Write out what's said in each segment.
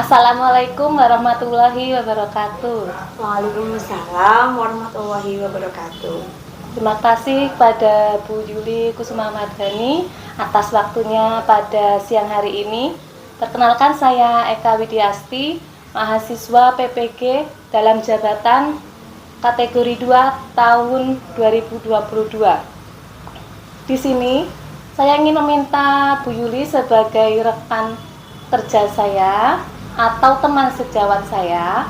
Assalamualaikum warahmatullahi wabarakatuh. Waalaikumsalam warahmatullahi wabarakatuh. Terima kasih kepada Bu Yuli Kusuma Mardhani atas waktunya pada siang hari ini. Perkenalkan, saya Eka Widiasti, mahasiswa PPG dalam jabatan kategori 2 tahun 2022. Di sini saya ingin meminta Bu Yuli sebagai rekan kerja saya atau teman sejawat saya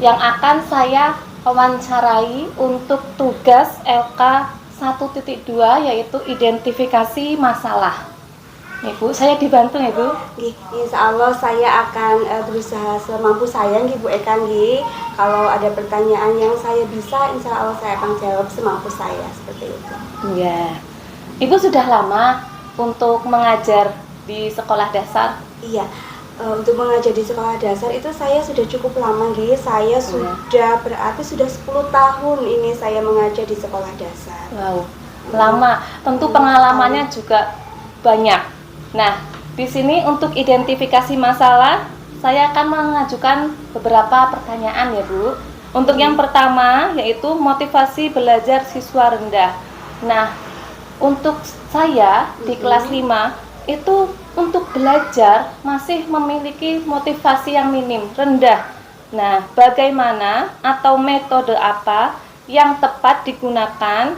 yang akan saya wawancarai untuk tugas LK 1.2, yaitu identifikasi masalah. Nih Bu, saya dibantu ya Bu? Insya Allah saya akan berusaha semampu saya Bu Eka. Kalau ada pertanyaan yang saya bisa, insya Allah saya akan jawab semampu saya, seperti itu. Iya. Ibu sudah lama untuk mengajar di sekolah dasar? Iya. Untuk mengajar di sekolah dasar itu saya sudah cukup lama, saya sudah berarti sudah 10 tahun ini saya mengajar di sekolah dasar. Wow, lama. Tentu pengalamannya juga banyak. Nah, di sini untuk identifikasi masalah, saya akan mengajukan beberapa pertanyaan ya Bu. Untuk yang pertama yaitu motivasi belajar siswa rendah. Nah, untuk saya di kelas 5 itu untuk belajar masih memiliki motivasi yang minim, rendah. Nah, bagaimana atau metode apa yang tepat digunakan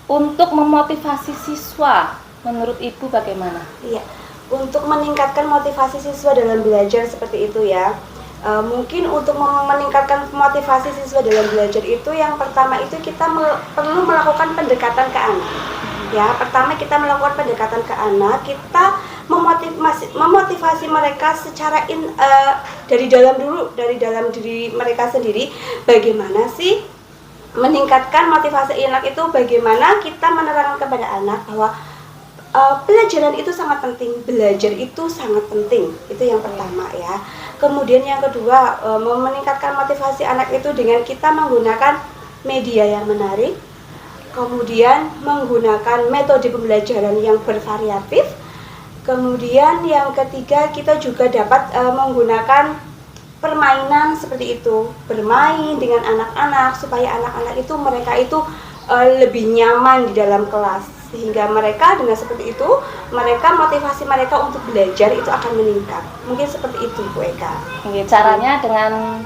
untuk memotivasi siswa? Menurut Ibu bagaimana? Iya, untuk meningkatkan motivasi siswa dalam belajar seperti itu ya. Mungkin untuk meningkatkan motivasi siswa dalam belajar itu yang pertama itu kita perlu melakukan pendekatan ke anak. Ya, pertama kita melakukan pendekatan ke anak, kita memotivasi mereka secara dari dalam diri mereka sendiri. Bagaimana sih meningkatkan motivasi anak itu? Bagaimana kita menerangkan kepada anak bahwa pelajaran itu sangat penting, belajar itu sangat penting. Itu yang pertama ya. Kemudian yang kedua, meningkatkan motivasi anak itu dengan kita menggunakan media yang menarik. Kemudian menggunakan metode pembelajaran yang bervariatif. Kemudian yang ketiga, kita juga dapat menggunakan permainan seperti itu. Bermain dengan anak-anak supaya anak-anak itu mereka itu lebih nyaman di dalam kelas. Sehingga mereka dengan seperti itu, motivasi mereka untuk belajar itu akan meningkat. Mungkin seperti itu Bu Eka. Caranya dengan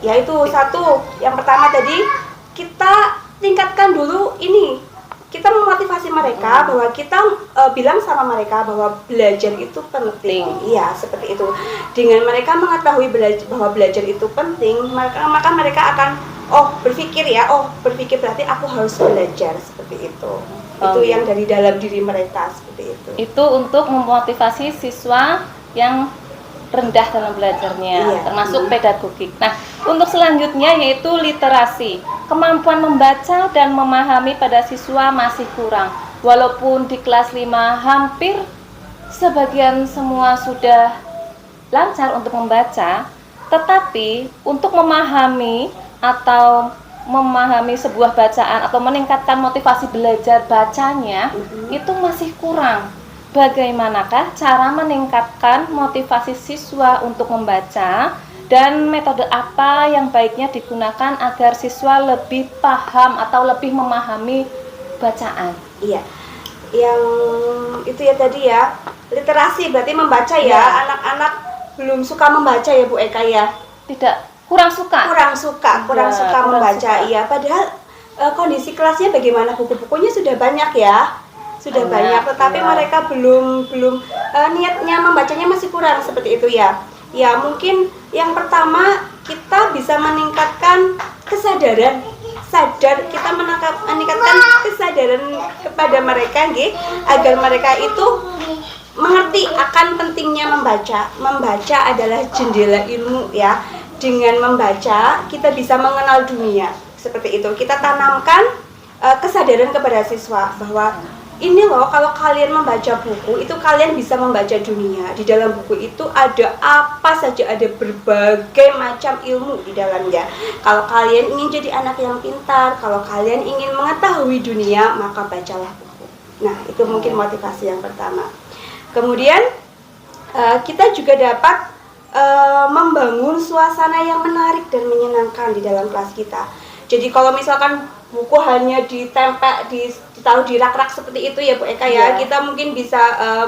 yaitu satu, yang pertama tadi kita tingkatkan dulu ini, kita memotivasi mereka bahwa kita bilang sama mereka bahwa belajar itu penting. Iya, seperti itu. Dengan mereka mengetahui bahwa belajar itu penting, maka mereka akan berpikir berarti aku harus belajar, seperti itu. Itu yang dari dalam diri mereka, seperti itu. Itu untuk memotivasi siswa yang rendah dalam belajarnya, termasuk pedagogik. Nah, untuk selanjutnya yaitu literasi. Kemampuan membaca dan memahami pada siswa masih kurang. Walaupun di kelas 5 hampir sebagian semua sudah lancar untuk membaca, tetapi untuk memahami sebuah bacaan atau meningkatkan motivasi belajar bacanya itu masih kurang. Bagaimanakah cara meningkatkan motivasi siswa untuk membaca dan metode apa yang baiknya digunakan agar siswa lebih paham atau lebih memahami bacaan? Iya, yang itu ya tadi ya, literasi berarti membaca ya. Anak-anak belum suka membaca ya Bu Eka ya? Tidak, kurang suka membaca. Iya, padahal kondisi kelasnya bagaimana, buku-bukunya sudah banyak ya. Sudah banyak, tetapi mereka belum niatnya membacanya masih kurang, seperti itu ya. Ya, mungkin yang pertama kita bisa meningkatkan kesadaran, meningkatkan kesadaran kepada mereka agar mereka itu mengerti akan pentingnya membaca. Membaca adalah jendela ilmu ya. Dengan membaca kita bisa mengenal dunia, seperti itu. Kita tanamkan kesadaran kepada siswa bahwa ini loh, kalau kalian membaca buku, itu kalian bisa membaca dunia. Di dalam buku itu ada apa saja, ada berbagai macam ilmu di dalamnya. Kalau kalian ingin jadi anak yang pintar, kalau kalian ingin mengetahui dunia, maka bacalah buku. Nah, itu mungkin motivasi yang pertama. Kemudian, kita juga dapat membangun suasana yang menarik dan menyenangkan di dalam kelas kita. Jadi kalau misalkan buku hanya ditaruh di rak-rak seperti itu ya Bu Eka ya, kita mungkin bisa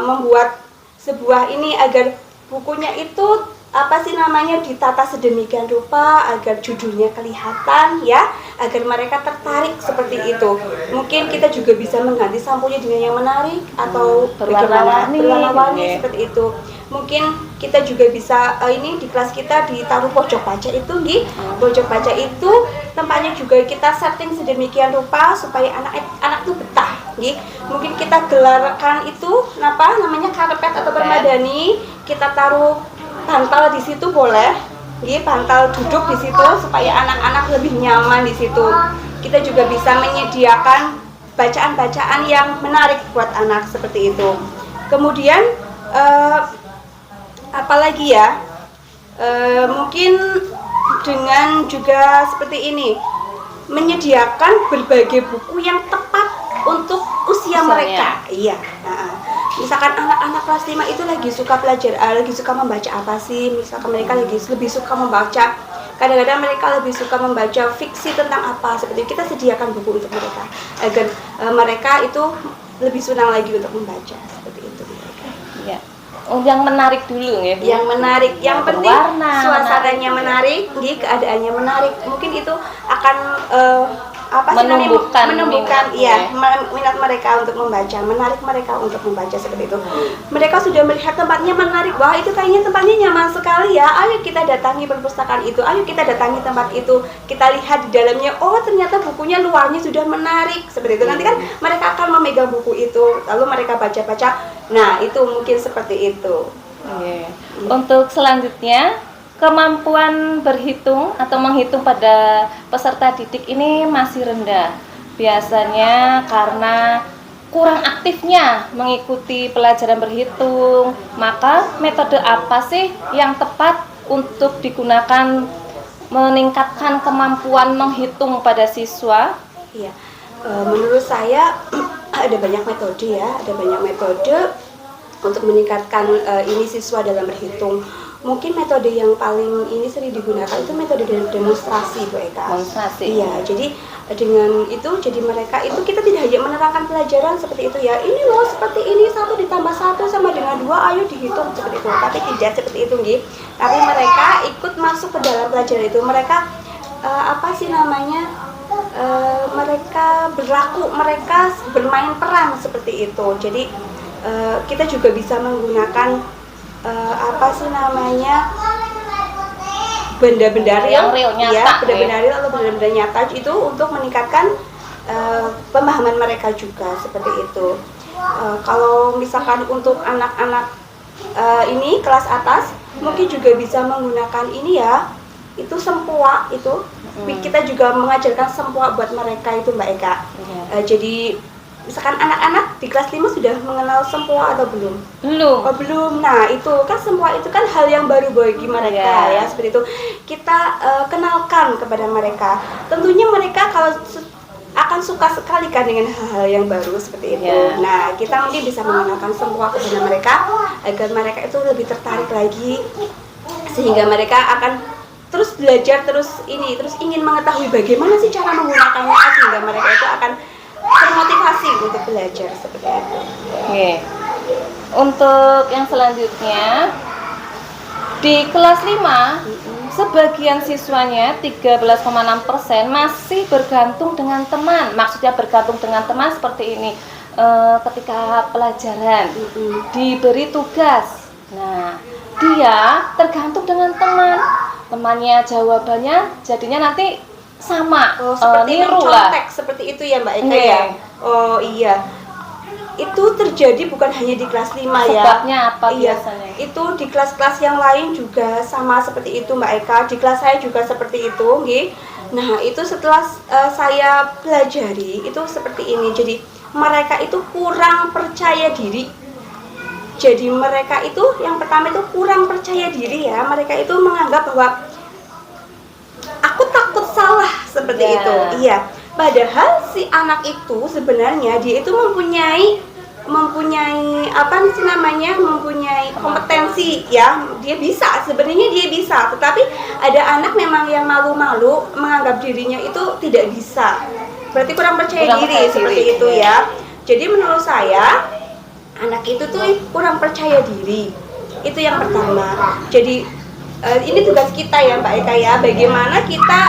membuat sebuah ini agar bukunya itu ditata sedemikian rupa agar judulnya kelihatan ya, agar mereka tertarik seperti itu. Mungkin kita juga bisa mengganti sampulnya dengan yang menarik atau berwarna-warni seperti itu. Mungkin kita juga bisa di kelas kita ditaruh pojok baca itu nggih. Pojok baca itu tempatnya juga kita setting sedemikian rupa supaya anak itu betah nggih. Mungkin kita gelarkan itu karpet atau permadani, kita taruh bantal di situ boleh, bantal duduk di situ supaya anak-anak lebih nyaman di situ. Kita juga bisa menyediakan bacaan-bacaan yang menarik buat anak seperti itu. Kemudian apalagi ya, mungkin dengan juga seperti ini, menyediakan berbagai buku yang tepat untuk usia mereka. Iya. Misalkan anak-anak kelas 5 itu lagi suka membaca apa sih? Misalkan mereka lebih suka membaca, kadang-kadang mereka lebih suka membaca fiksi tentang apa, seperti itu. Kita sediakan buku untuk mereka agar mereka itu lebih senang lagi untuk membaca, seperti itu. Ya. Yang menarik dulu ya. Yang menarik, yang penting suasananya menarik, keadaannya menarik. Mungkin itu akan menumbuhkan minat mereka untuk membaca, menarik mereka untuk membaca seperti itu. Mereka sudah melihat tempatnya menarik, wah itu kayaknya tempatnya nyaman sekali ya. Ayo kita datangi perpustakaan itu, ayo kita datangi tempat itu, kita lihat di dalamnya, oh ternyata bukunya luarnya sudah menarik seperti itu. Nanti kan mereka akan memegang buku itu, lalu mereka baca-baca. Nah itu mungkin seperti itu. Untuk selanjutnya, kemampuan berhitung atau menghitung pada peserta didik ini masih rendah. Biasanya karena kurang aktifnya mengikuti pelajaran berhitung. Maka metode apa sih yang tepat untuk digunakan meningkatkan kemampuan menghitung pada siswa? Iya, menurut saya ada banyak metode ya, untuk meningkatkan ini siswa dalam berhitung. Mungkin metode yang paling ini sering digunakan itu metode demonstrasi Bu Eka. Demonstrasi. Iya, jadi dengan itu mereka itu kita tidak hanya menerangkan pelajaran seperti itu ya. Ini loh seperti ini, 1 ditambah 1 sama dengan 2, ayo dihitung seperti itu. Tapi tidak seperti itu nggih. Tapi mereka ikut masuk ke dalam pelajaran itu. Mereka mereka berlaku, mereka bermain peran seperti itu. Jadi kita juga bisa menggunakan benda-benda real, benda-benda real atau benda-benda nyata itu untuk meningkatkan pemahaman mereka juga seperti itu. Kalau misalkan untuk anak-anak ini kelas atas, mungkin juga bisa menggunakan ini ya, itu sempoa itu. Kita juga mengajarkan sempoa buat mereka itu Mbak Eka. Jadi misalkan anak-anak di kelas 5 sudah mengenal sempoa atau belum? Belum. Oh, belum. Nah, itu kan sempoa itu kan hal yang baru bagi mereka ya, seperti itu. Kita kenalkan kepada mereka. Tentunya mereka kalau akan suka sekali kan dengan hal-hal yang baru seperti itu. Nah, kita mungkin bisa mengenalkan sempoa kepada mereka agar mereka itu lebih tertarik lagi, sehingga mereka akan terus belajar, terus ingin mengetahui bagaimana sih cara menggunakannya, sehingga mereka itu akan termotivasi untuk belajar seperti itu. Untuk yang selanjutnya, di kelas 5 sebagian siswanya 13,6% masih bergantung dengan teman. Maksudnya bergantung dengan teman seperti ini, ketika pelajaran diberi tugas, nah dia tergantung dengan temannya, jawabannya jadinya nanti sama, seperti niru lah. Seperti itu ya Mbak Eka ya. Oh iya, itu terjadi bukan hanya di kelas 5 ya. Sebabnya apa biasanya? Itu di kelas-kelas yang lain juga sama seperti itu Mbak Eka. Di kelas saya juga seperti itu, nggih. Nah itu setelah saya pelajari itu seperti ini. Jadi mereka itu kurang percaya diri. Jadi mereka itu yang pertama itu kurang percaya diri ya. Mereka itu menganggap bahwa aku takut salah seperti itu. Iya. Padahal si anak itu sebenarnya dia itu mempunyai mempunyai mempunyai kompetensi ya, dia bisa, sebenarnya dia bisa, tetapi ada anak memang yang malu-malu menganggap dirinya itu tidak bisa, berarti kurang percaya diri seperti itu ya. Jadi menurut saya anak itu tuh kurang percaya diri, itu yang pertama. Jadi ini tugas kita ya Mbak Eka ya, bagaimana kita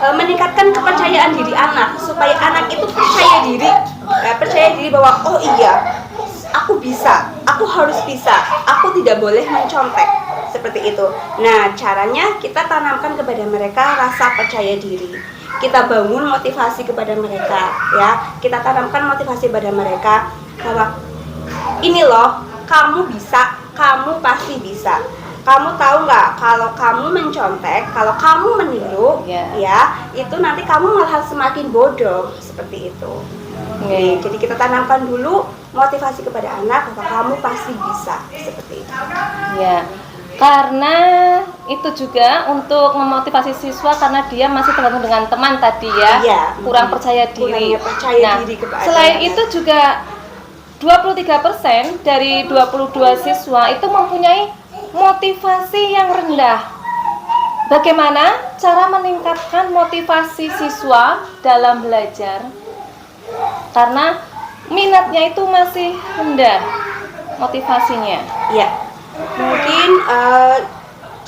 meningkatkan kepercayaan diri anak supaya anak itu percaya diri bahwa oh iya, aku bisa, aku harus bisa, aku tidak boleh mencontek, seperti itu. Nah, caranya kita tanamkan kepada mereka rasa percaya diri, kita bangun motivasi kepada mereka ya, kita tanamkan motivasi pada mereka bahwa ini loh, kamu bisa, kamu pasti bisa. Kamu tahu nggak, kalau kamu mencontek, kalau kamu meniru, ya itu nanti kamu malah semakin bodoh, seperti itu. Jadi kita tanamkan dulu motivasi kepada anak bahwa kamu pasti bisa, seperti itu. Ya, karena itu juga untuk memotivasi siswa karena dia masih tergantung dengan teman tadi ya, kurang percaya diri. Diri kepada selain itu juga 23% dari 22 siswa itu mempunyai motivasi yang rendah. Bagaimana cara meningkatkan motivasi siswa dalam belajar? Karena minatnya itu masih rendah motivasinya. Ya, mungkin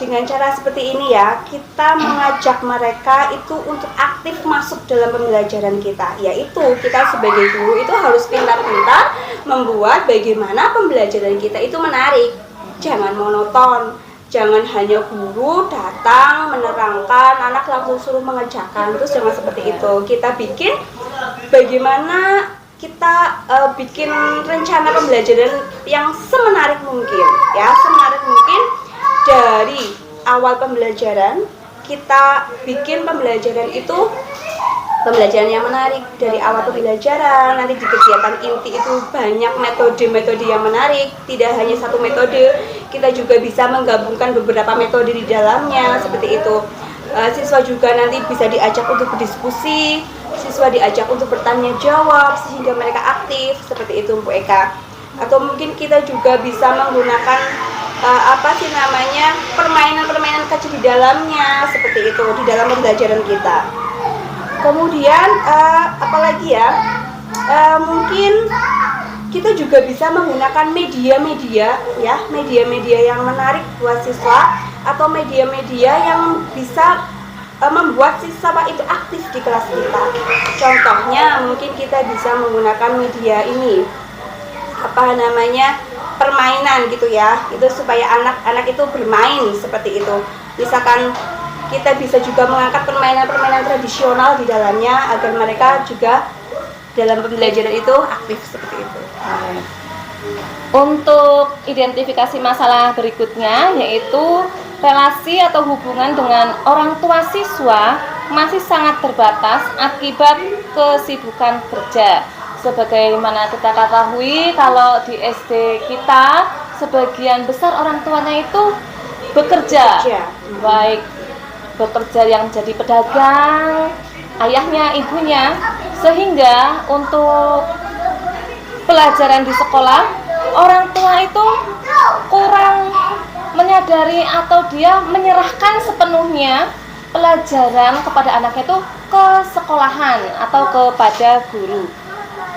dengan cara seperti ini ya, kita mengajak mereka itu untuk aktif masuk dalam pembelajaran kita. Yaitu kita sebagai guru itu harus pintar-pintar membuat bagaimana pembelajaran kita itu menarik. Jangan monoton, jangan hanya guru datang menerangkan, anak langsung suruh mengerjakan, terus jangan seperti itu. Kita bikin bagaimana kita bikin rencana pembelajaran yang semenarik mungkin ya, semenarik mungkin. Dari awal pembelajaran kita bikin pembelajaran itu pembelajaran yang menarik. Dari awal pembelajaran, nanti di kegiatan inti itu banyak metode-metode yang menarik, tidak hanya satu metode, kita juga bisa menggabungkan beberapa metode di dalamnya, seperti itu. Siswa juga nanti bisa diajak untuk berdiskusi, siswa diajak untuk bertanya jawab sehingga mereka aktif, seperti itu Bu Eka. Atau mungkin kita juga bisa menggunakan permainan-permainan kecil di dalamnya, seperti itu di dalam pembelajaran kita. Kemudian apalagi ya, mungkin kita juga bisa menggunakan media-media ya, media-media yang menarik buat siswa, atau media-media yang bisa membuat siswa itu aktif di kelas kita. Contohnya mungkin kita bisa menggunakan media ini, permainan gitu ya, itu supaya anak-anak itu bermain, seperti itu. Misalkan kita bisa juga mengangkat permainan-permainan tradisional di dalamnya agar mereka juga dalam pembelajaran itu aktif, seperti itu. Untuk identifikasi masalah berikutnya, yaitu relasi atau hubungan dengan orang tua siswa masih sangat terbatas akibat kesibukan kerja. Sebagaimana kita ketahui, kalau di SD kita sebagian besar orang tuanya itu bekerja. Baik bekerja yang jadi pedagang, ayahnya, ibunya, sehingga untuk pelajaran di sekolah orang tua itu kurang menyadari atau dia menyerahkan sepenuhnya pelajaran kepada anaknya itu ke sekolahan atau kepada guru.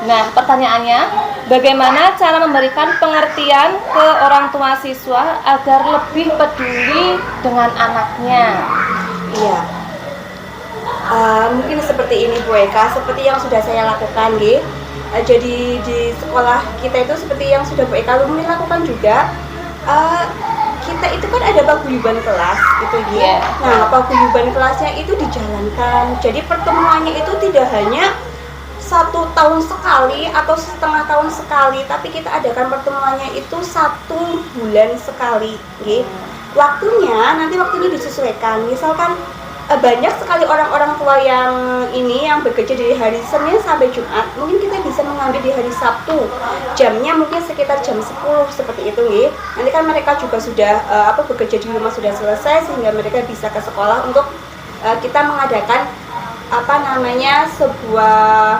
Nah, pertanyaannya, bagaimana cara memberikan pengertian ke orang tua siswa agar lebih peduli dengan anaknya? Iya, mungkin seperti ini Bu Eka, seperti yang sudah saya lakukan gitu. Jadi di sekolah kita itu seperti yang sudah Bu Eka Lumini lakukan juga, kita itu kan ada paguyuban kelas gitu ya. Nah, paguyuban kelasnya itu dijalankan. Jadi pertemuannya itu tidak hanya 1 tahun sekali atau setengah tahun sekali, tapi kita adakan pertemuannya itu 1 bulan sekali, gitu. Waktunya disesuaikan. Misalkan banyak sekali orang-orang tua yang bekerja dari hari Senin sampai Jumat, mungkin kita bisa mengambil di hari Sabtu, jamnya mungkin sekitar jam 10, seperti itu, gitu. Nanti kan mereka juga sudah bekerja di rumah sudah selesai, sehingga mereka bisa ke sekolah untuk kita mengadakan sebuah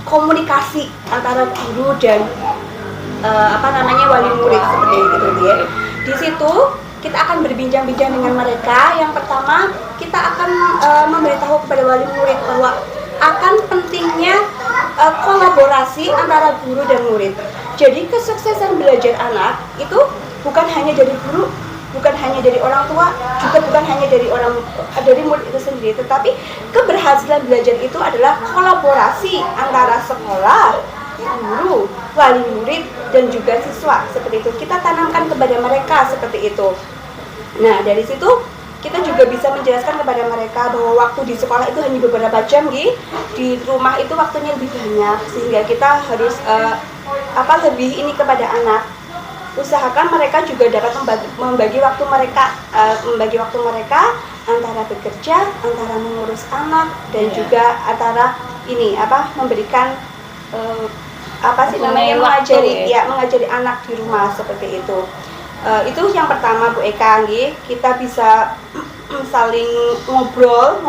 komunikasi antara guru dan wali murid seperti itu ya. Di situ kita akan berbincang-bincang dengan mereka. Yang pertama, kita akan memberitahu kepada wali murid bahwa akan pentingnya kolaborasi antara guru dan murid. Jadi kesuksesan belajar anak itu bukan hanya dari guru, bukan hanya dari orang tua, juga bukan hanya dari murid itu sendiri, tetapi keberhasilan belajar itu adalah kolaborasi antara sekolah, guru, wali murid, dan juga siswa. Seperti itu kita tanamkan kepada mereka seperti itu. Nah, dari situ kita juga bisa menjelaskan kepada mereka bahwa waktu di sekolah itu hanya beberapa jam, di rumah itu waktunya lebih banyak, sehingga kita harus lebih ini kepada anak. Usahakan mereka juga dapat membagi waktu mereka antara bekerja, antara mengurus anak, dan juga antara memberikan mengajari anak di rumah seperti itu. Itu yang pertama Bu Eka, kita bisa saling ngobrol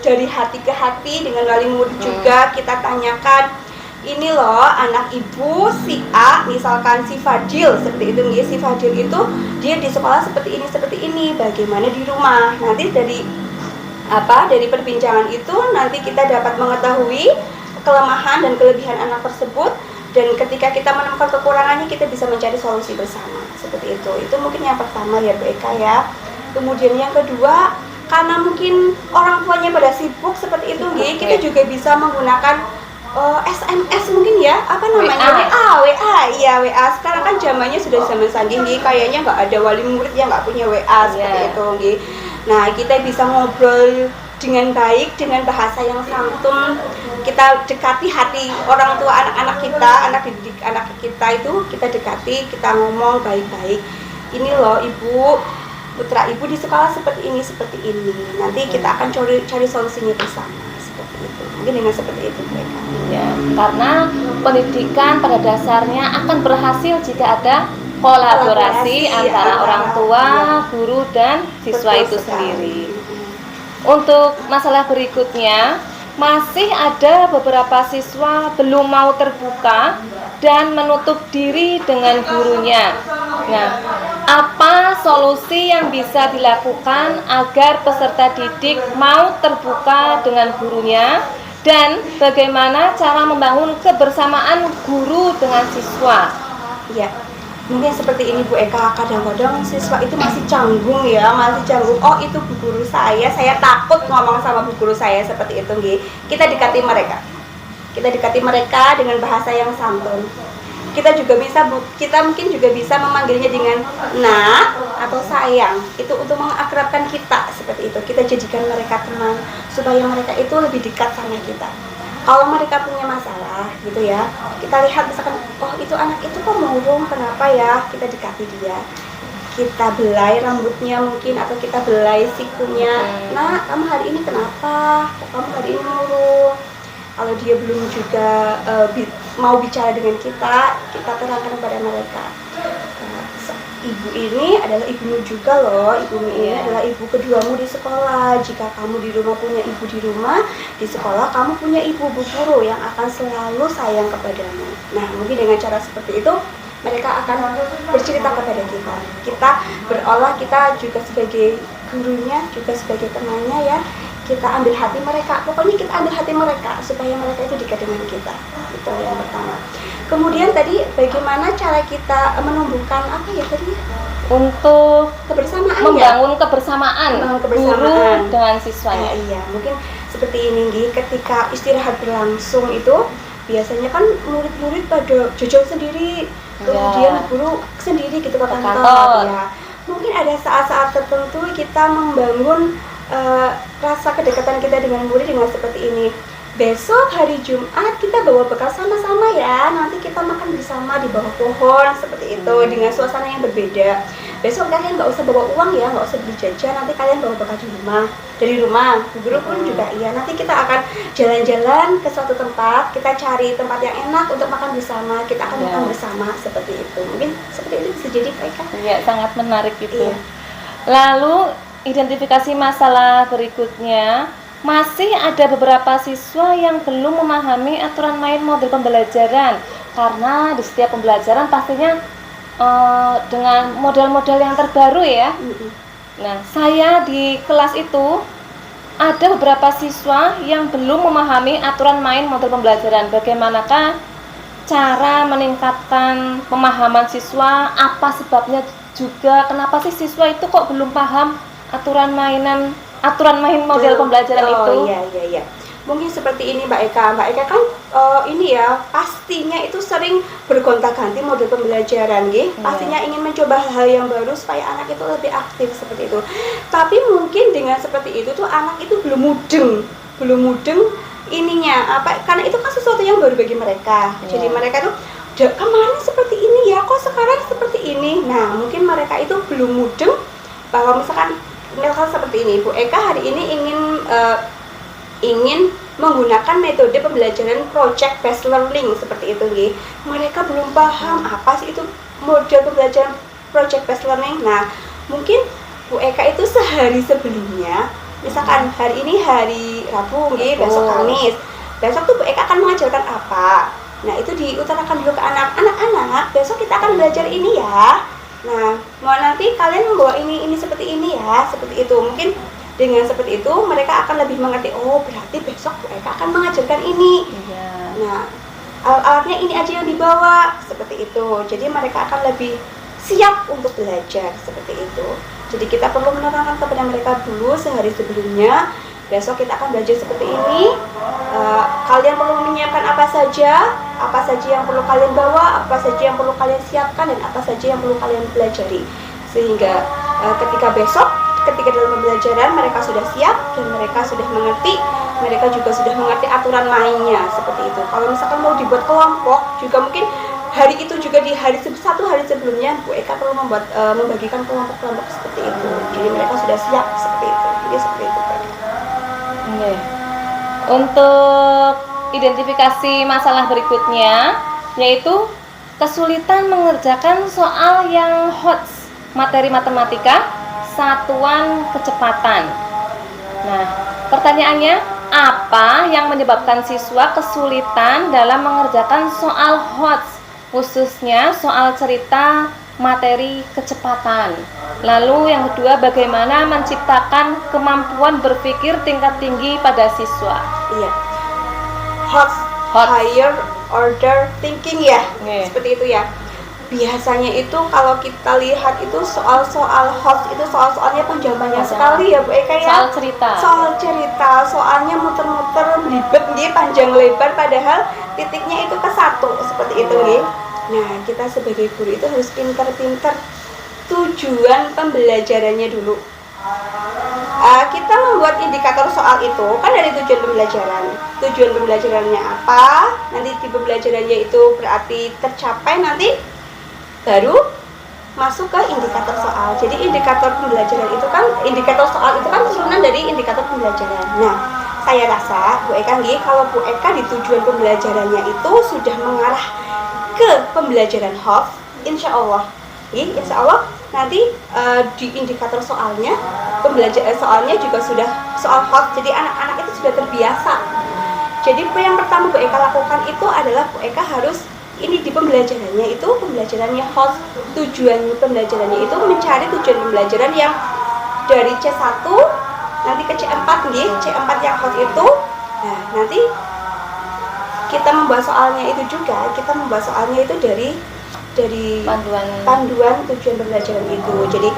dari hati ke hati dengan wali murid juga. Kita tanyakan, ini loh anak ibu si A, misalkan si Fadil seperti itu, si Fadil itu dia di sekolah seperti ini, bagaimana di rumah. Nanti dari perbincangan itu nanti kita dapat mengetahui kelemahan dan kelebihan anak tersebut, dan ketika kita menemukan kekurangannya kita bisa mencari solusi bersama seperti itu. Itu mungkin yang pertama ya Bu Eka ya. Kemudian yang kedua, karena mungkin orang tuanya pada sibuk seperti itu, kita juga bisa menggunakan SMS mungkin ya, WA. Sekarang kan zamannya sudah zaman canggih, kayaknya nggak ada wali murid yang nggak punya WA seperti itu. Nah, kita bisa ngobrol dengan baik, dengan bahasa yang santun. Kita dekati hati orang tua anak-anak kita, anak didik anak kita itu kita dekati, kita ngomong baik-baik. Ini loh ibu, putra ibu di sekolah seperti ini. Nanti kita akan cari solusinya bersama seperti itu. Mungkin dengan seperti itu mereka. Ya, karena pendidikan pada dasarnya akan berhasil jika ada kolaborasi antara orang tua, guru, dan siswa itu sendiri. Untuk masalah berikutnya, masih ada beberapa siswa belum mau terbuka dan menutup diri dengan gurunya. Nah, apa solusi yang bisa dilakukan agar peserta didik mau terbuka dengan gurunya, dan bagaimana cara membangun kebersamaan guru dengan siswa? Ya, mungkin seperti ini Bu Eka, kadang-kadang siswa itu masih canggung, oh itu bu guru saya takut ngomong sama bu guru saya seperti itu. Kita dekati mereka dengan bahasa yang santun. Kita mungkin juga bisa memanggilnya dengan nak atau sayang, itu untuk mengakrabkan kita seperti itu. Kita jadikan mereka teman supaya mereka itu lebih dekat sama kita. Kalau mereka punya masalah kita lihat misalkan, oh itu anak itu kok murung, kenapa ya, kita dekati dia, kita belai rambutnya mungkin, atau kita belai sikunya. Nah, kamu hari ini kenapa, kok kamu hari ini murung? Kalau dia belum juga mau bicara dengan kita terangkan kepada mereka, ibu ini adalah ibumu juga loh, ibumu ini adalah ibu keduamu di sekolah. Jika kamu di rumah punya ibu di rumah, di sekolah kamu punya ibu bu guru yang akan selalu sayang kepadamu. Nah, mungkin dengan cara seperti itu mereka akan bercerita kepada kita. Kita berolah, kita juga sebagai gurunya, juga sebagai temannya ya, kita ambil hati mereka. Pokoknya kita ambil hati mereka supaya mereka itu dekat dengan kita. Itu yang pertama. Kemudian tadi bagaimana cara kita menumbuhkan untuk kebersamaan, membangun kebersamaan guru dengan siswanya. Iya, mungkin seperti ini ketika istirahat berlangsung itu biasanya kan murid-murid pada jajan sendiri, kemudian guru sendiri gitu ke kantor. Ya. Mungkin ada saat-saat tertentu kita membangun rasa kedekatan kita dengan murid dengan seperti ini. Besok hari Jumat kita bawa bekal sama-sama ya, nanti kita makan bersama di bawah pohon seperti itu, dengan suasana yang berbeda. Besok kalian nggak usah bawa uang ya, nggak usah beli jajan, nanti kalian bawa bekal dari rumah. Guru pun juga iya, nanti kita akan jalan-jalan ke suatu tempat, kita cari tempat yang enak untuk makan bersama, kita akan makan bersama seperti itu. Mungkin seperti itu bisa jadi mereka. Iya, sangat menarik itu. Lalu identifikasi masalah berikutnya, masih ada beberapa siswa yang belum memahami aturan main model pembelajaran, karena di setiap pembelajaran pastinya dengan model-model yang terbaru ya. Nah, saya di kelas itu ada beberapa siswa yang belum memahami aturan main model pembelajaran. Bagaimanakah cara meningkatkan pemahaman siswa? Apa sebabnya juga? Kenapa sih siswa itu kok belum paham aturan main model pembelajaran itu? Iya. Mungkin seperti ini Mbak Eka. Mbak Eka kan ini ya, pastinya itu sering bergonta-ganti model pembelajaran, nggih. Pastinya ingin mencoba hal yang baru supaya anak itu lebih aktif seperti itu. Tapi mungkin dengan seperti itu tuh anak itu belum mudeng ininya apa? Karena itu kan sesuatu yang baru bagi mereka. Jadi mereka tuh kemarin seperti ini ya, kok sekarang seperti ini. Nah, mungkin mereka itu belum mudeng bahwa misalkan seperti ini, Bu Eka hari ini ingin menggunakan metode pembelajaran project based learning seperti itu, nggih. Mereka belum paham apa sih itu model pembelajaran project based learning. Nah, mungkin Bu Eka itu sehari sebelumnya, misalkan hari ini hari Rabu, nggih, besok Kamis. Besok tuh Bu Eka akan mengajarkan apa? Nah, itu diutarakan dulu ke anak-anak, besok kita akan belajar ini ya. Nah, mau nanti kalian membawa ini seperti ini ya, seperti itu. Mungkin dengan seperti itu mereka akan lebih mengerti, oh berarti besok Bu Eka akan mengajarkan ini. Nah, alat-alatnya ini aja yang dibawa, seperti itu. Jadi mereka akan lebih siap untuk belajar, seperti itu. Jadi kita perlu menerangkan kepada mereka dulu sehari sebelumnya, besok kita akan belajar seperti ini. Kalian perlu menyiapkan apa saja yang perlu kalian bawa, apa saja yang perlu kalian siapkan, dan apa saja yang perlu kalian pelajari. Sehingga ketika dalam pembelajaran mereka sudah siap dan mereka sudah mengerti, mereka juga sudah mengerti aturan mainnya, seperti itu. Kalau misalkan mau dibuat kelompok, juga mungkin hari itu juga di satu hari sebelumnya Bu Eka perlu membagikan kelompok-kelompok seperti itu. Jadi mereka sudah siap seperti itu. Jadi seperti itu. Untuk identifikasi masalah berikutnya, yaitu kesulitan mengerjakan soal yang HOTS, materi matematika, satuan kecepatan. Nah, pertanyaannya, apa yang menyebabkan siswa kesulitan dalam mengerjakan soal HOTS, khususnya soal cerita materi kecepatan? Lalu yang kedua, bagaimana menciptakan kemampuan berpikir tingkat tinggi pada siswa? Iya. HOTS, higher order thinking ya. Seperti itu ya. Biasanya itu kalau kita lihat itu soal-soal HOTS itu soal-soalnya panjang-panjang sekali ya Bu Eka ya. Soal cerita, soalnya muter-muter, belibet nggih, panjang lebar, padahal titiknya itu ke satu, seperti itu nggih. Nah, kita sebagai guru itu harus pintar-pintar tujuan pembelajarannya dulu. Kita membuat indikator soal itu kan dari tujuan pembelajaran. Tujuan pembelajarannya apa? Nanti di pembelajarannya itu berarti tercapai, nanti baru masuk ke indikator soal. Jadi indikator pembelajaran itu kan, indikator soal itu kan turunan dari indikator pembelajaran. Nah, saya rasa Bu Eka nggih, kalau Bu Eka di tujuan pembelajarannya itu sudah mengarah ke pembelajaran HOTS, insya Allah nanti di indikator soalnya, soalnya juga sudah soal HOTS. Jadi anak-anak itu sudah terbiasa. Jadi yang pertama Bu Eka lakukan itu adalah Bu Eka harus ini di pembelajarannya itu, pembelajarannya HOTS, tujuan pembelajarannya itu mencari tujuan pembelajaran yang dari C1 nanti ke C4 nih, C4 yang HOTS itu. Nah, nanti kita membahas soalnya itu juga, itu dari panduan tujuan pembelajaran itu. Jadi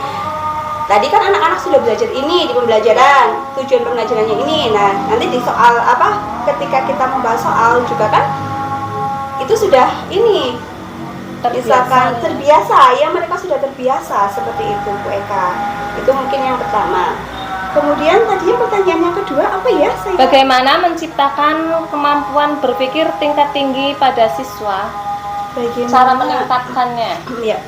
tadi kan anak-anak sudah belajar ini di pembelajaran, tujuan pembelajarannya ini. Nah, nanti di soal apa, ketika kita membahas soal juga kan itu sudah ini misalkan terbiasa ya, mereka sudah terbiasa seperti itu Bu Eka. Itu mungkin yang pertama. Kemudian tadinya pertanyaan yang kedua apa ya? Bagaimana menciptakan kemampuan berpikir tingkat tinggi pada siswa? Bagaimana cara meningkatkannya? Ya,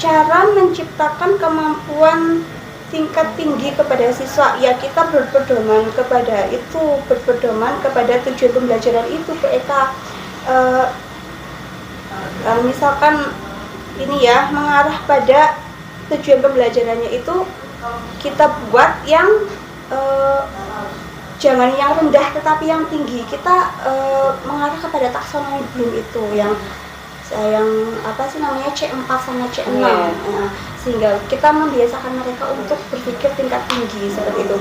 cara menciptakan kemampuan tingkat tinggi kepada siswa, ya kita berpedoman kepada tujuan pembelajaran itu Bu Eka. Misalkan ini ya, mengarah pada tujuan pembelajarannya itu kita buat yang jangan yang rendah tetapi yang tinggi. Kita mengarah kepada taksonomi Bloom itu yang apa sih namanya C4 sama C6. Sehingga kita membiasakan mereka untuk berpikir tingkat tinggi seperti itu.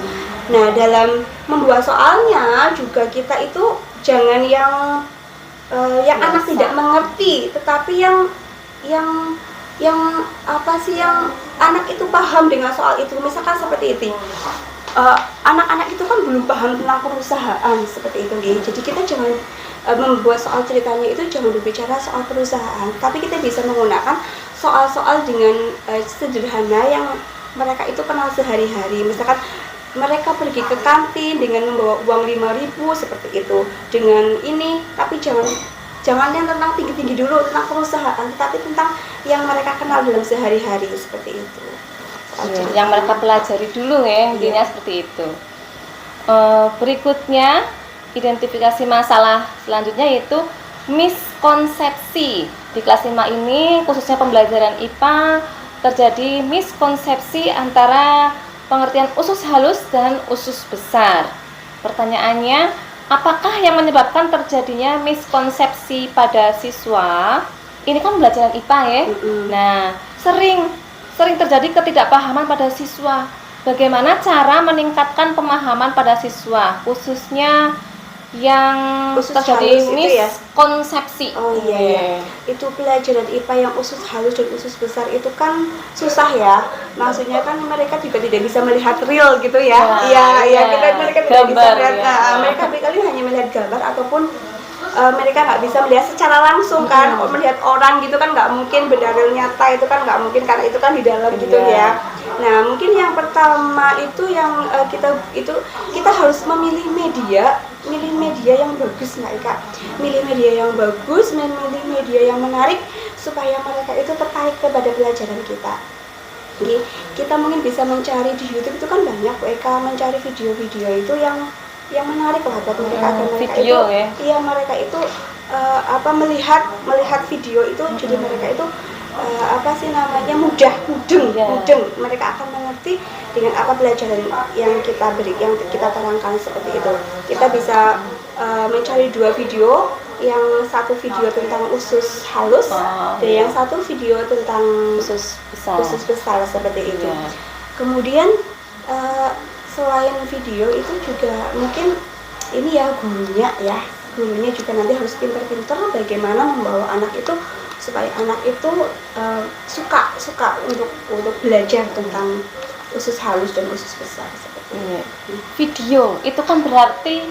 Nah, dalam membuat soalnya juga kita itu jangan yang anak tidak mengerti, tetapi yang apa sih yang anak itu paham dengan soal itu. Misalkan seperti itu. Anak-anak itu kan belum paham tentang perusahaan seperti itu, gitu. Jadi kita jangan membuat soal ceritanya itu jangan berbicara soal perusahaan, tapi kita bisa menggunakan soal-soal dengan sederhana yang mereka itu kenal sehari-hari. Misalkan mereka pergi ke kantin dengan membawa uang 5.000 seperti itu. Dengan ini, tapi jangan yang tentang tinggi-tinggi dulu tentang perusahaan, tetapi tentang yang mereka kenal dalam sehari-hari seperti itu. Yang mereka pelajari dulu ya, intinya seperti itu. Berikutnya, identifikasi masalah selanjutnya yaitu miskonsepsi. Di kelas 5 ini, khususnya pembelajaran IPA, terjadi miskonsepsi antara pengertian usus halus dan usus besar. Pertanyaannya, apakah yang menyebabkan terjadinya miskonsepsi pada siswa? Ini kan pembelajaran IPA ya. Nah, sering terjadi ketidakpahaman pada siswa. Bagaimana cara meningkatkan pemahaman pada siswa, khususnya yang usus terjadi halus miskonsepsi? Oh iya. Itu pelajaran IPA yang usus halus dan usus besar itu kan susah ya. Maksudnya kan mereka juga tidak bisa melihat real gitu ya. Mereka tidak bisa melihat. Mereka paling hanya melihat gambar ataupun mereka nggak bisa melihat secara langsung kan. Melihat orang gitu kan nggak mungkin, benda real nyata itu kan nggak mungkin karena itu kan di dalam gitu ya. Nah, mungkin yang pertama itu yang kita harus memilih media yang bagus, Mbak Ika. Milih media yang bagus, memilih media yang menarik supaya mereka itu tertarik kepada pelajaran kita. Jadi, kita mungkin bisa mencari di YouTube itu kan banyak, Mbak Ika, mencari video-video itu yang menarik lah buat mereka agar mereka video, itu ya? Iya, mereka itu melihat video itu jadi mereka itu mudeng. Mereka akan mengerti dengan apa pelajaran yang kita terangkan seperti itu. Kita bisa mencari 2 video, yang satu video tentang usus halus dan yang satu video tentang usus besar seperti itu. Kemudian selain video itu juga mungkin ini ya gurunya juga nanti harus pintar-pintar bagaimana membawa anak itu supaya anak itu suka untuk belajar tentang usus halus dan usus besar seperti itu. Video itu kan berarti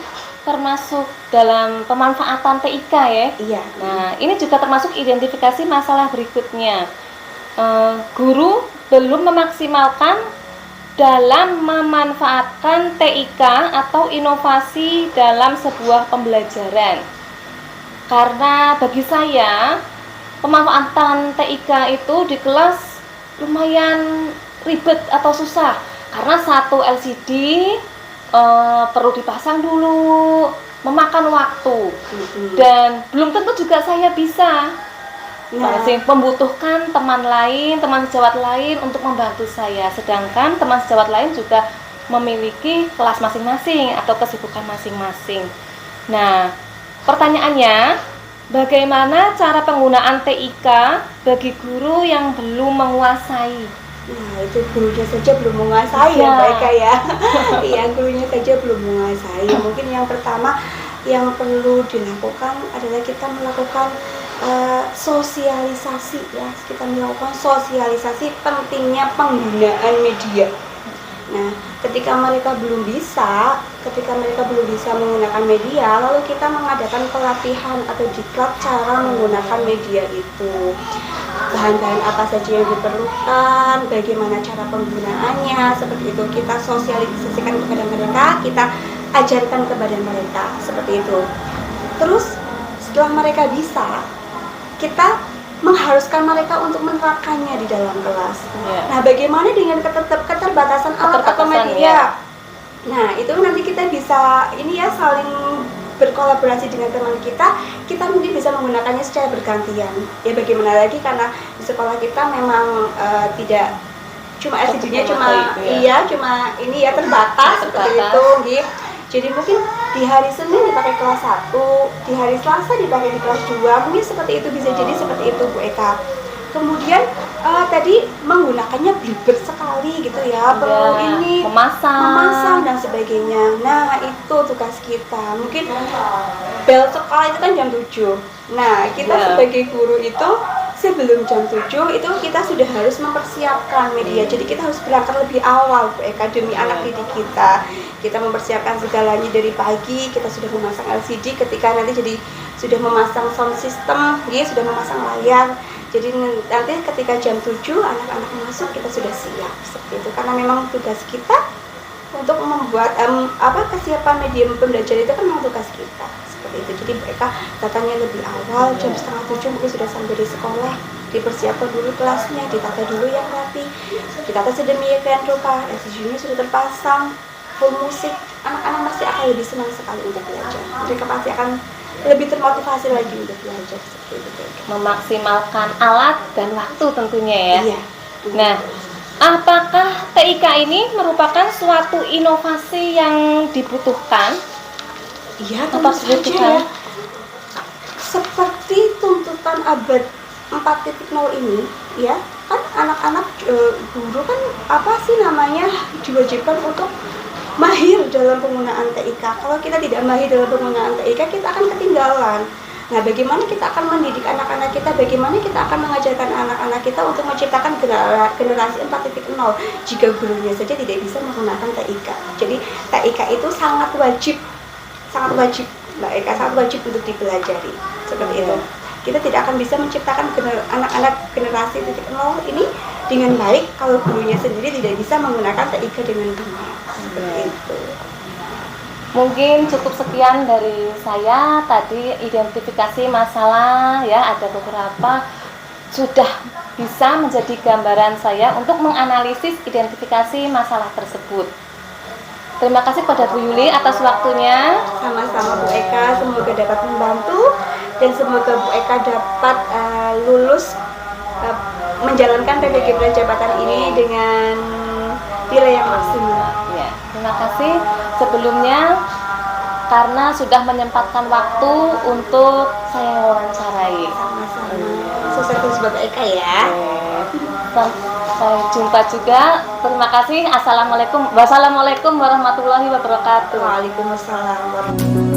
termasuk dalam pemanfaatan TIK ya? Iya. Nah, ini juga termasuk identifikasi masalah berikutnya. Guru belum memaksimalkan dalam memanfaatkan TIK atau inovasi dalam sebuah pembelajaran. Karena bagi saya, pemanfaatan TIK itu di kelas lumayan ribet atau susah. Karena satu LCD perlu dipasang dulu, memakan waktu. Dan belum tentu juga saya bisa. Masih membutuhkan teman sejawat lain untuk membantu saya. Sedangkan teman sejawat lain juga memiliki kelas masing-masing atau kesibukan masing-masing. Nah, pertanyaannya, bagaimana cara penggunaan TIK bagi guru yang belum menguasai? Nah, itu gurunya saja belum menguasai ya, Mbak Ika ya. Iya, gurunya saja belum menguasai. Mungkin yang pertama yang perlu dilakukan adalah kita melakukan sosialisasi ya. Kita melakukan sosialisasi pentingnya penggunaan media. Nah, ketika mereka belum bisa menggunakan media, lalu kita mengadakan pelatihan atau diklat cara menggunakan media itu. Bahan-bahan apa saja yang diperlukan, bagaimana cara penggunaannya, seperti itu. Kita sosialisasikan kepada mereka, kita ajarkan kepada mereka, seperti itu. Terus, setelah mereka bisa, kita mengharuskan mereka untuk menerapkannya di dalam kelas. Nah, bagaimana dengan keterbatasan alat atau media? Nah, itu nanti kita bisa saling berkolaborasi dengan teman kita mungkin bisa menggunakannya secara bergantian. Ya, bagaimana lagi karena di sekolah kita memang tidak cuma LCD-nya cuma terbatas seperti itu, gitu. Jadi mungkin di hari Senin dipakai kelas 1, di hari Selasa dipakai di kelas 2, mungkin seperti itu, bisa jadi seperti itu Bu Eka. Kemudian tadi menggunakannya belibet sekali gitu ya, perlu ini memasang dan sebagainya. Nah itu tugas kita. Mungkin bel sekolah itu kan jam 7. Nah kita sebagai guru itu sebelum jam 7 itu kita sudah harus mempersiapkan media. Jadi kita harus berangkat lebih awal Bu Eka demi anak didik kita. Kita mempersiapkan segalanya dari pagi, kita sudah memasang LCD, ketika nanti jadi sudah memasang sound system, dia sudah memasang layar. Jadi nanti ketika jam 7 anak-anak masuk kita sudah siap seperti itu, karena memang tugas kita untuk membuat kesiapan medium pembelajaran itu kan memang tugas kita seperti itu. Jadi mereka datangnya lebih awal, jam setengah 7 mungkin sudah sampai di sekolah, dipersiapkan dulu kelasnya, ditata dulu yang rapi, ditata sedemikian rupa, LCD-nya sudah terpasang, full musik, anak-anak pasti akan lebih senang sekali untuk belajar. Mereka pasti akan lebih termotivasi lagi untuk belajar seperti itu. Memaksimalkan alat dan waktu tentunya ya. Iya. Nah, apakah TIK ini merupakan suatu inovasi yang dibutuhkan? Iya, tentu saja ya. Seperti tuntutan abad 4.0 ini, ya kan anak-anak guru kan diwajibkan untuk mahir dalam penggunaan TIK. Kalau kita tidak mahir dalam penggunaan TIK, kita akan ketinggalan. Nah, bagaimana kita akan mendidik anak-anak kita, bagaimana kita akan mengajarkan anak-anak kita untuk menciptakan generasi 4.0 jika gurunya saja tidak bisa menggunakan TIK. Jadi TIK itu sangat wajib Mbak Eka, sangat wajib untuk dipelajari seperti itu. Kita tidak akan bisa menciptakan anak-anak generasi 0 ini dengan baik kalau gurunya sendiri tidak bisa menggunakan TIK dengan benar. Seperti itu. Mungkin cukup sekian dari saya tadi, identifikasi masalah ya, ada beberapa sudah bisa menjadi gambaran saya untuk menganalisis identifikasi masalah tersebut. Terima kasih kepada Bu Yuli atas waktunya. Sama-sama Bu Eka, semoga dapat membantu dan semoga Bu Eka dapat lulus menjalankan PPG Prajabatan ini dengan nilai yang maksimal. Ya, terima kasih sebelumnya karena sudah menyempatkan waktu untuk saya wawancarai. Sama-sama. Sukses terus buat Eka ya. Sampai jumpa juga. Terima kasih. Wassalamualaikum warahmatullahi wabarakatuh. Waalaikumsalam warahmatullahi wabarakatuh.